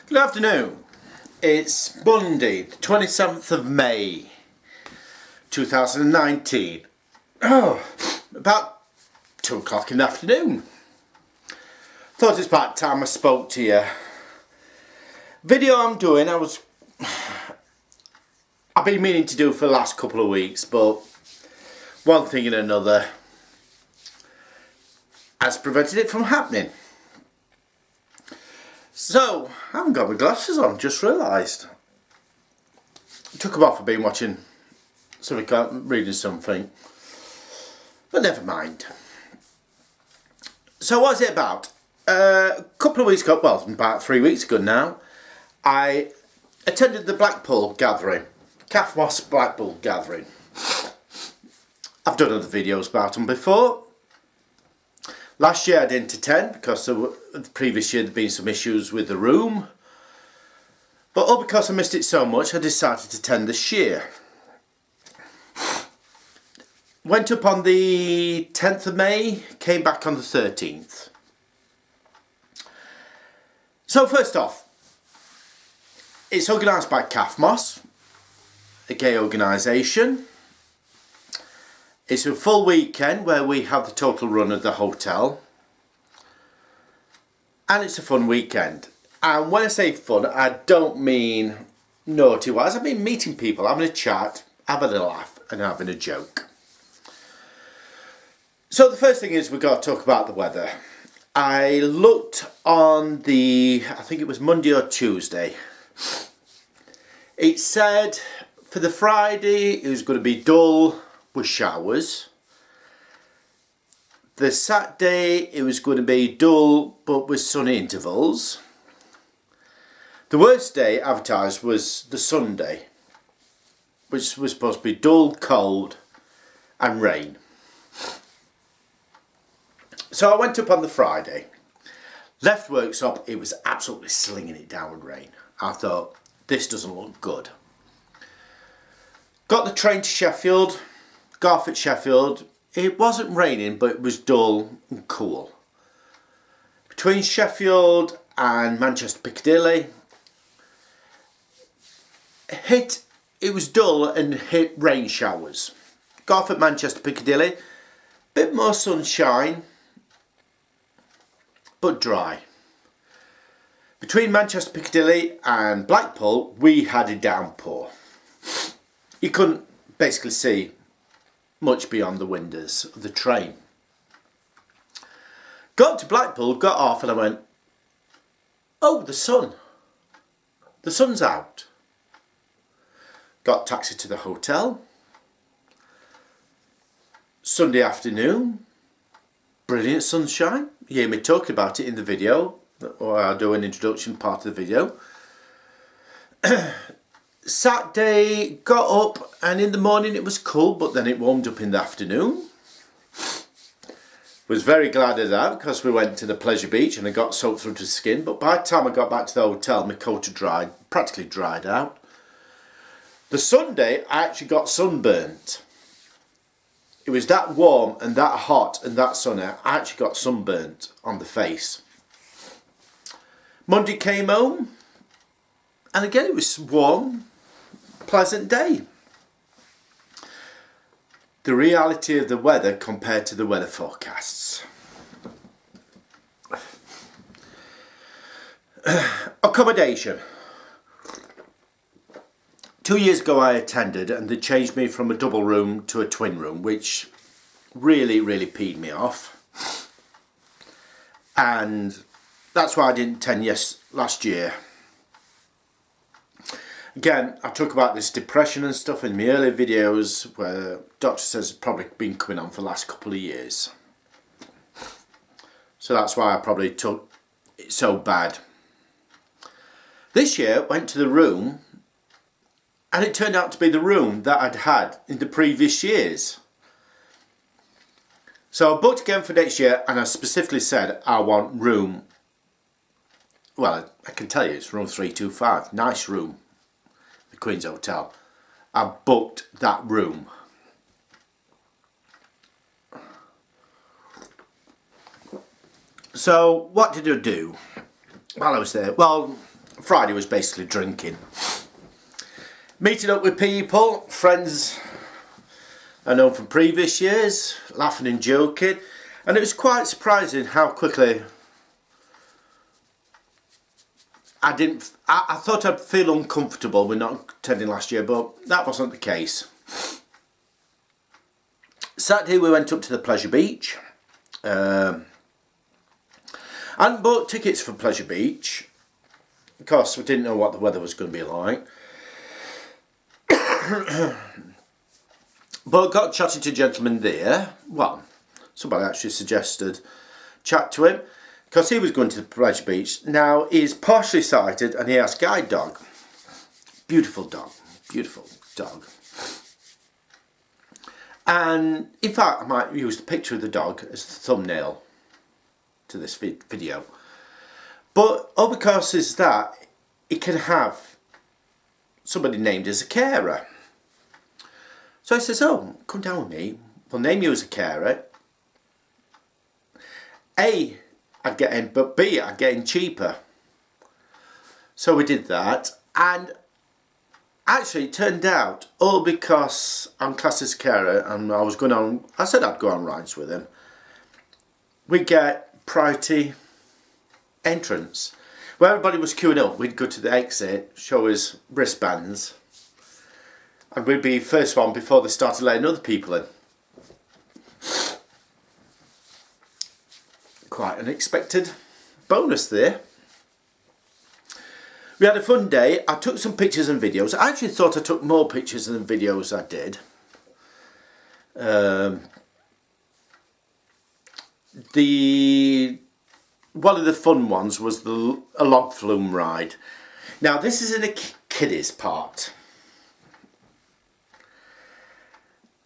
Good afternoon. It's Monday, the 27th of May 2019. About 2 o'clock in the afternoon. Thought it's about time I spoke to you. Video I'm doing, I've been meaning to do for the last couple of weeks, but one thing and another has prevented it from happening. So, I haven't got my glasses on, just realised. I took them off, I've been watching something, reading something. But never mind. So what's it about? A couple of weeks ago, well, about 3 weeks ago now, I attended the Blackpool gathering. CAFFMOS Blackpool gathering. I've done other videos about them before. Last year I didn't attend because the previous year there'd been some issues with the room. But because I missed it so much, I decided to attend this year. Went up on the 10th of May, came back on the 13th. So first off, it's organised by CAFFMOS, a gay organisation. It's a full weekend where we have the total run of the hotel. And it's a fun weekend. And when I say fun, I don't mean naughty wise. I mean meeting people, having a chat, having a laugh and having a joke. So the first thing is we've got to talk about the weather. I looked on I think it was Monday or Tuesday. It said for the Friday it was going to be dull with showers. The Saturday it was going to be dull but with sunny intervals. The worst day advertised was the Sunday, which was supposed to be dull, cold and rain. So I went up on the Friday, left workshop, it was absolutely slinging it down with rain. I thought, this doesn't look good. Got the train to Sheffield. Got off at Sheffield. It wasn't raining, but it was dull and cool. Between Sheffield and Manchester Piccadilly, it was dull and hit rain showers. Got off at Manchester Piccadilly, bit more sunshine, but dry. Between Manchester Piccadilly and Blackpool, we had a downpour. You couldn't basically see much beyond the windows of the train. Got to Blackpool, got off and I went, oh, the sun. The sun's out. Got taxi to the hotel. Sunday afternoon, brilliant sunshine. You hear me talking about it in the video, or I'll do an introduction part of the video. Saturday, got up and in the morning it was cool, but then it warmed up in the afternoon. Was very glad of that because we went to the pleasure beach and I got soaked through to the skin, but by the time I got back to the hotel my coat had dried, practically dried out. The Sunday I actually got sunburnt. It was that warm and that hot and that sunny, I actually got sunburnt on the face. Monday came home and again it was warm, pleasant day. The reality of the weather compared to the weather forecasts. Accommodation. 2 years ago I attended and they changed me from a double room to a twin room, which really peed me off. And that's why I didn't attend last year. Again, I talk about this depression and stuff in my earlier videos where doctor says it's probably been coming on for the last couple of years. So that's why I probably took it so bad. This year, went to the room and it turned out to be the room that I'd had in the previous years. So I booked again for next year and I specifically said I want room, well I can tell you it's room 325, nice room. The Queen's Hotel. I booked that room. So what did I do while I was there? Well, Friday was basically drinking. Meeting up with people, friends I know from previous years, laughing and joking. And it was quite surprising how quickly I thought I'd feel uncomfortable with not attending last year, but that wasn't the case. Saturday we went up to the Pleasure Beach. And bought tickets for Pleasure Beach because we didn't know what the weather was going to be like. But got chatting to a gentleman there. Well, somebody actually suggested chat to him because he was going to the Pleasure Beach. Now he's partially sighted and he has a guide dog. Beautiful dog, beautiful dog. And in fact, I might use the picture of the dog as the thumbnail to this video. But all because is that it can have somebody named as a carer. So I says, oh, come down with me. We'll name you as a carer. A, I'd get in, but B, I'd get in cheaper. So we did that, and actually it turned out all because I'm classed as a carer and I said I'd go on rides with him. We get priority entrance. Where everybody was queuing up, we'd go to the exit, show his wristbands, and we'd be first one before they started letting other people in. Quite an unexpected bonus there. We had a fun day. I took some pictures and videos. I actually thought I took more pictures than videos I did. One of the fun ones was a log flume ride. Now this is in a kiddies part.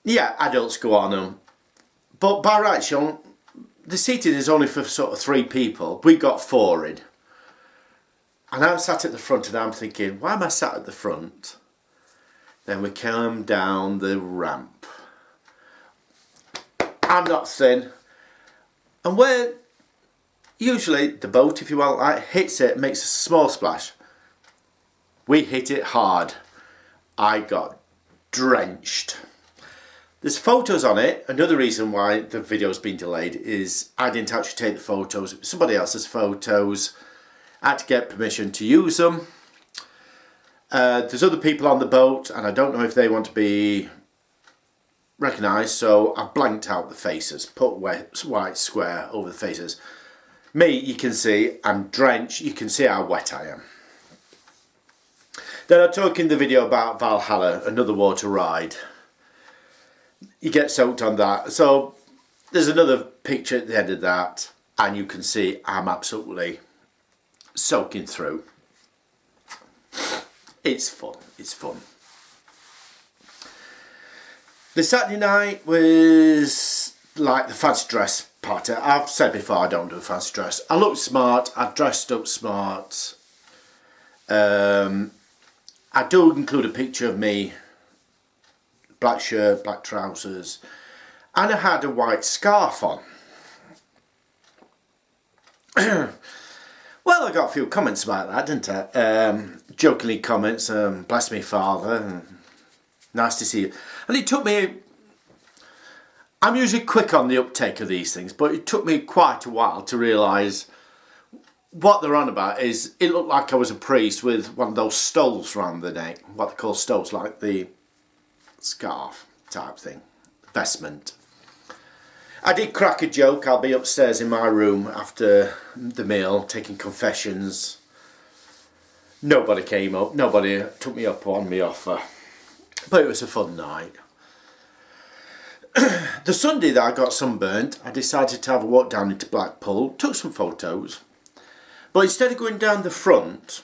Yeah, adults go on them, but by rights, the seating is only for sort of 3 people. We got 4 in, and I'm sat at the front, and I'm thinking, why am I sat at the front? Then we come down the ramp. I'm not thin, and where usually the boat, if you want, like, hits it, makes a small splash. We hit it hard. I got drenched. There's photos on it. Another reason why the video's been delayed is I didn't actually take the photos. It was somebody else's photos. I had to get permission to use them. There's other people on the boat and I don't know if they want to be recognised, so I blanked out the faces, put white square over the faces. Me, you can see, I'm drenched. You can see how wet I am. Then I talk in the video about Valhalla, another water ride. You get soaked on that. So there's another picture at the end of that and you can see I'm absolutely soaking through. It's fun, it's fun. The Saturday night was like the fancy dress party. I've said before I don't do a fancy dress. I looked smart, I dressed up smart. I do include a picture of me, black shirt, black trousers, and I had a white scarf on. Well, I got a few comments about that, didn't I? Jokingly comments, bless me father, nice to see you. And it took me, I'm usually quick on the uptake of these things, but it took me quite a while to realise what they're on about. Is it looked like I was a priest with one of those stoles around the neck, what they call stoles, like the scarf type thing, vestment. I did crack a joke. I'll be upstairs in my room after the meal taking confessions. Nobody came up, nobody took me up on my offer, but it was a fun night. The Sunday that I got sunburnt, I decided to have a walk down into Blackpool, took some photos, but instead of going down the front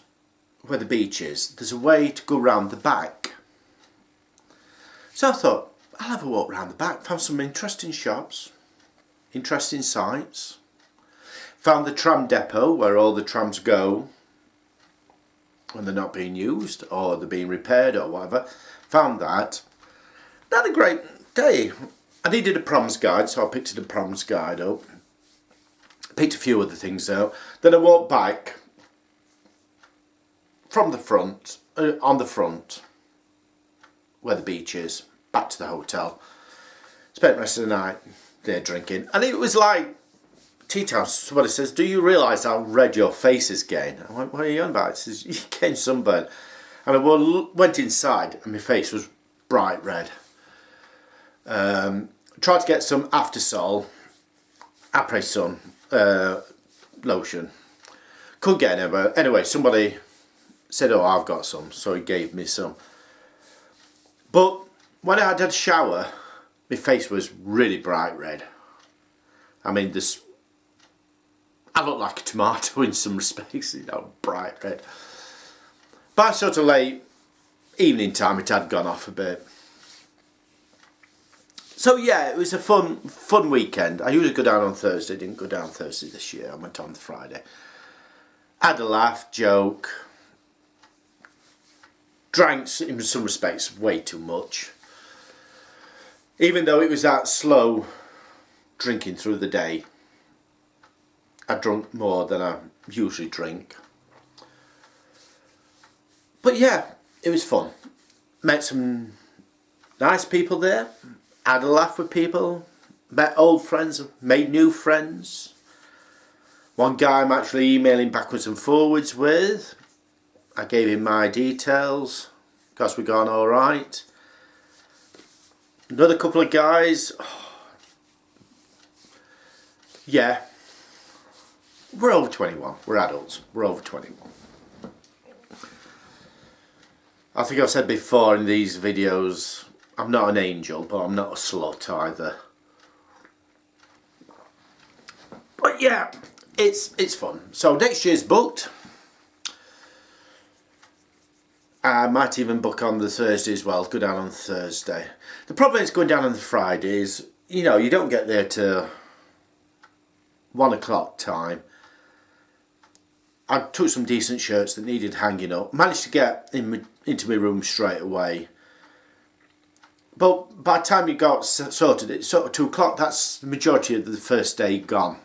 where the beach is, there's a way to go round the back. So I thought, I'll have a walk round the back, found some interesting shops, interesting sights, found the tram depot where all the trams go when they're not being used or they're being repaired or whatever, found that. I had a great day. I needed a proms guide, so I picked a proms guide up, picked a few other things out, then I walked back from the front, on the front, where the beach is, back to the hotel. Spent the rest of the night there drinking, and it was like tea time. Somebody says, "Do you realise how red your face is getting?" I went, "What are you on about?" He says, "You getting sunburn." And I went inside, and my face was bright red. Tried to get some After-Sol Après Sun lotion. Couldn't get any, but anyway, somebody said, "Oh, I've got some," so he gave me some. But when I had a shower, my face was really bright red. I mean, I look like a tomato in some respects, you know, bright red. By sort of late evening time, it had gone off a bit. So yeah, it was a fun weekend. I usually go down on Thursday, didn't go down Thursday this year. I went on Friday. Had a laugh, joke. Drank, in some respects, way too much. Even though it was that slow drinking through the day, I drunk more than I usually drink. But yeah, it was fun. Met some nice people there. Had a laugh with people. Met old friends. Made new friends. One guy I'm actually emailing backwards and forwards with. I gave him my details. Because we've gone alright. Another couple of guys. Yeah. We're over 21. We're adults. We're over 21. I think I've said before in these videos, I'm not an angel, but I'm not a slut either. But yeah, it's fun. So next year's booked. I might even book on the Thursday as well. Go down on Thursday. The problem is going down on the Friday is, you know, you don't get there till 1 o'clock time. I took some decent shirts that needed hanging up. Managed to get into my room straight away. But by the time you got sorted, it's sort of 2 o'clock. That's the majority of the first day gone.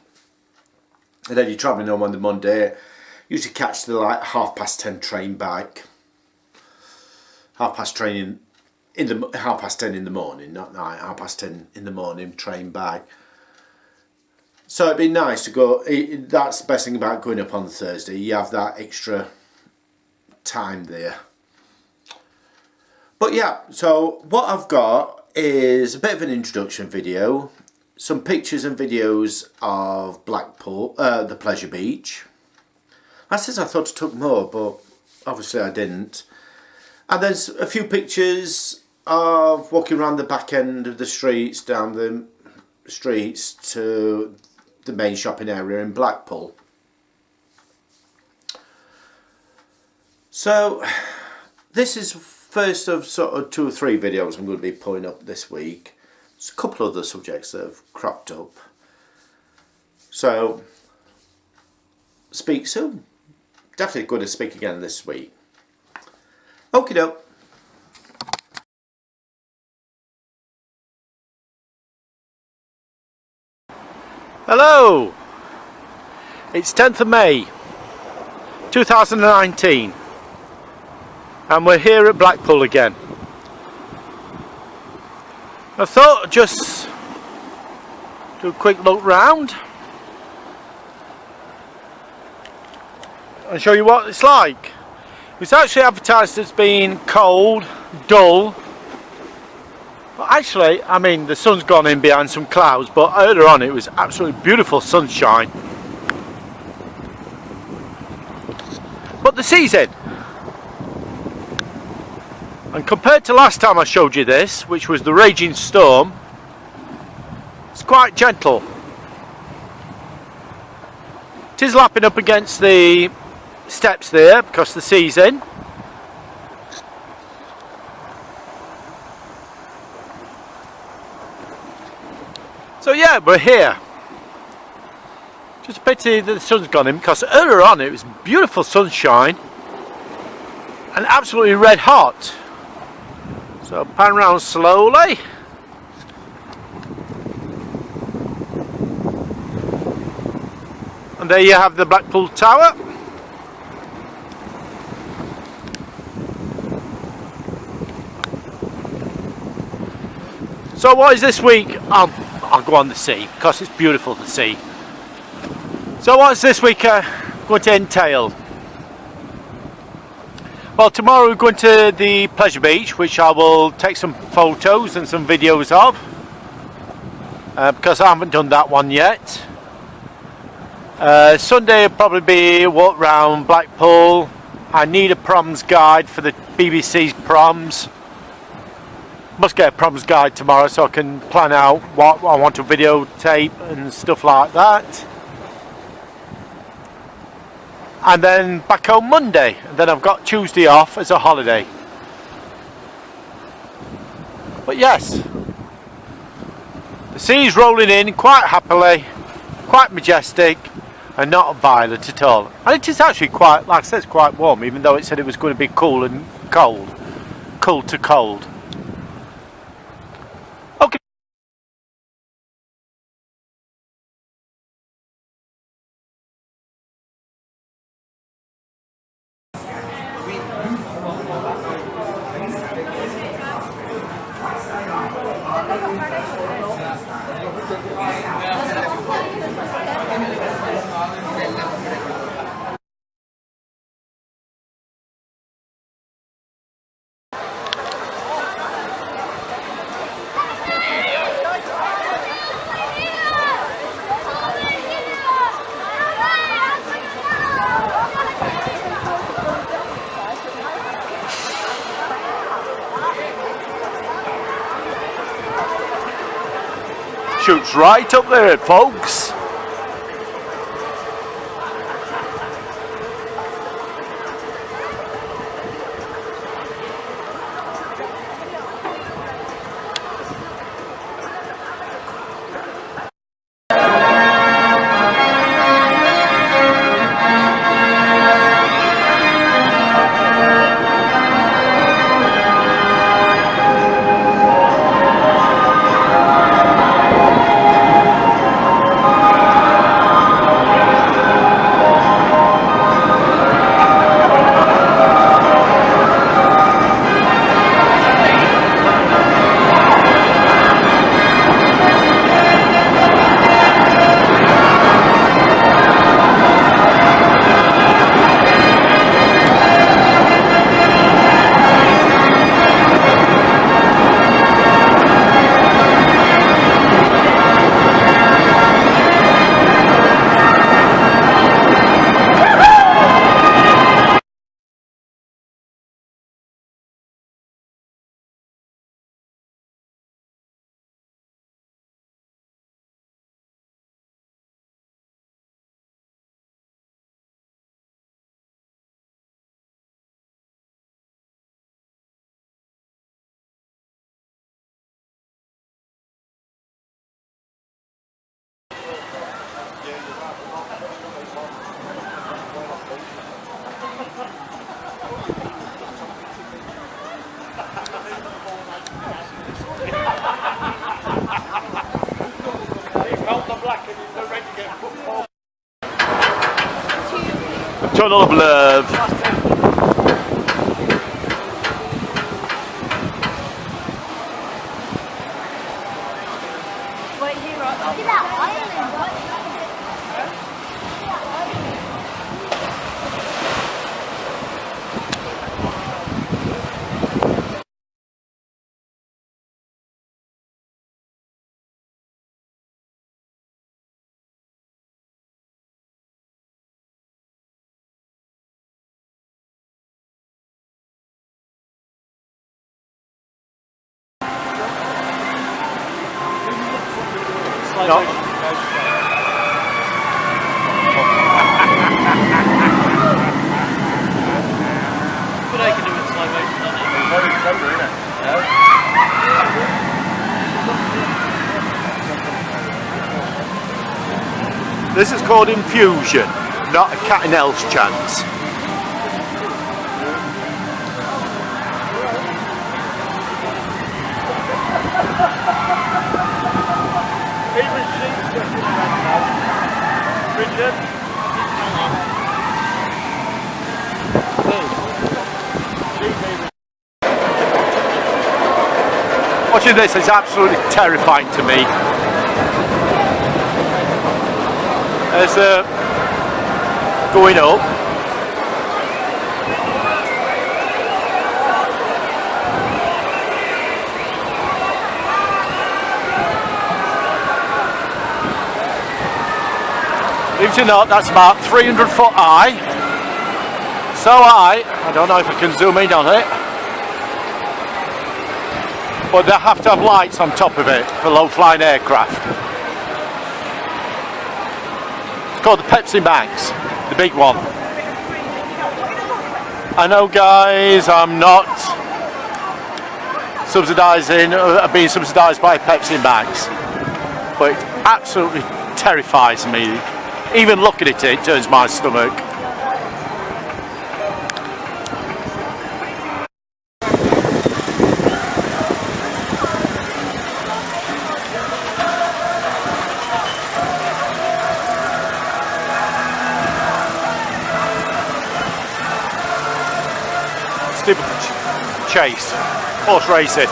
And then you're travelling home on the Monday. Usually catch the like 10:30 train back. 10:30 in the morning, not night. 10:30 in the morning, train back. So it'd be nice to go. That's the best thing about going up on the Thursday. You have that extra time there. But yeah, so what I've got is a bit of an introduction video, some pictures and videos of Blackpool, the pleasure beach. I said I thought I took more, but obviously I didn't. And there's a few pictures of walking around the back end of the streets, down the streets to the main shopping area in Blackpool. So this is first of sort of 2 or 3 videos I'm going to be putting up this week. There's a couple of other subjects that have cropped up. So speak soon. Definitely going to speak again this week. Okie doke. Hello, it's 10th of May 2019 and we're here at Blackpool again. I thought I'd just do a quick look round and show you what it's like. It's actually advertised as being cold, dull. But actually, I mean, the sun's gone in behind some clouds, but earlier on it was absolutely beautiful sunshine. But the sea's in. And compared to last time I showed you this, which was the raging storm, it's quite gentle. It is lapping up against the steps there because the sea's in. So yeah, we're here. Just a pity that the sun's gone in because earlier on it was beautiful sunshine and absolutely red hot. So pan round slowly. And there you have the Blackpool Tower. So what is this week? I'll go on the sea because it's beautiful to see. So what's this week going to entail? Well, tomorrow we're going to the pleasure beach, which I will take some photos and some videos of, because I haven't done that one yet. Sunday will probably be a walk round Blackpool. I need a proms guide for the BBC's proms. Must get a proms guide tomorrow so I can plan out what I want to videotape and stuff like that. And then back home Monday, and then I've got Tuesday off as a holiday. But yes, the sea's rolling in quite happily, quite majestic, and not violent at all. And it is actually quite, like I said, it's quite warm, even though it said it was going to be cool and cold. Cool to cold. Okay. Shoots right up there, folks. Tunnel of Love. Wait, here, look at that island. No. But I can do it in slow motion, don't it? Very clever, isn't it? This is called infusion, not a cat and else chance. Watching this is absolutely terrifying to me. As going up. Believe it or not, that's about 300 foot high. So high, I don't know if I can zoom in on it. But they have to have lights on top of it for low-flying aircraft. It's called the Pepsi Banks, the big one. I know, guys, I'm not being subsidised by Pepsi Banks, but it absolutely terrifies me. Even looking at it turns my stomach. Chase, horse racing.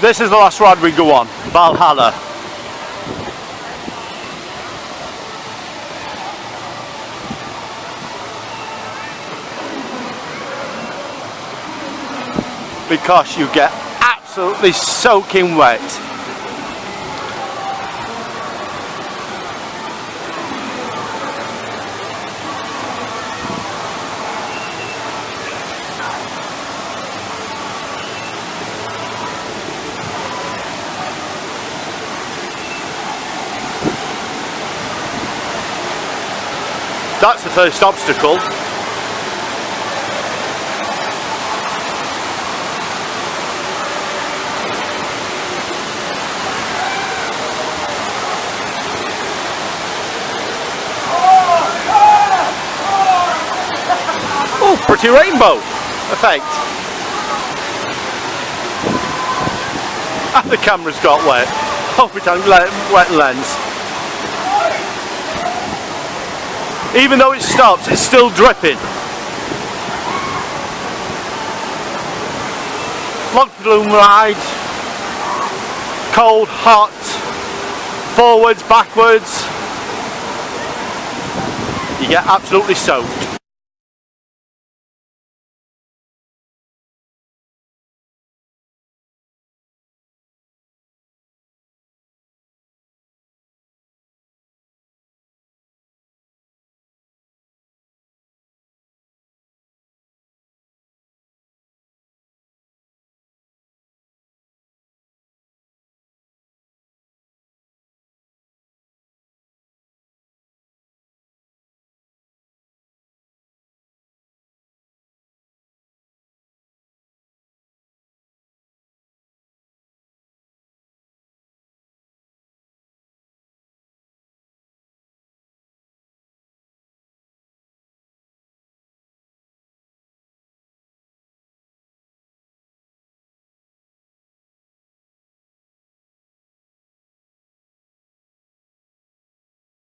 This is the last ride we go on, Valhalla. Because you get absolutely soaking wet. That's the first obstacle. Oh, pretty rainbow effect. And the camera's got wet. Hope it hasn't wet lens. Even though it stops, it's still dripping. Long balloon ride. Cold, hot. Forwards, backwards. You get absolutely soaked.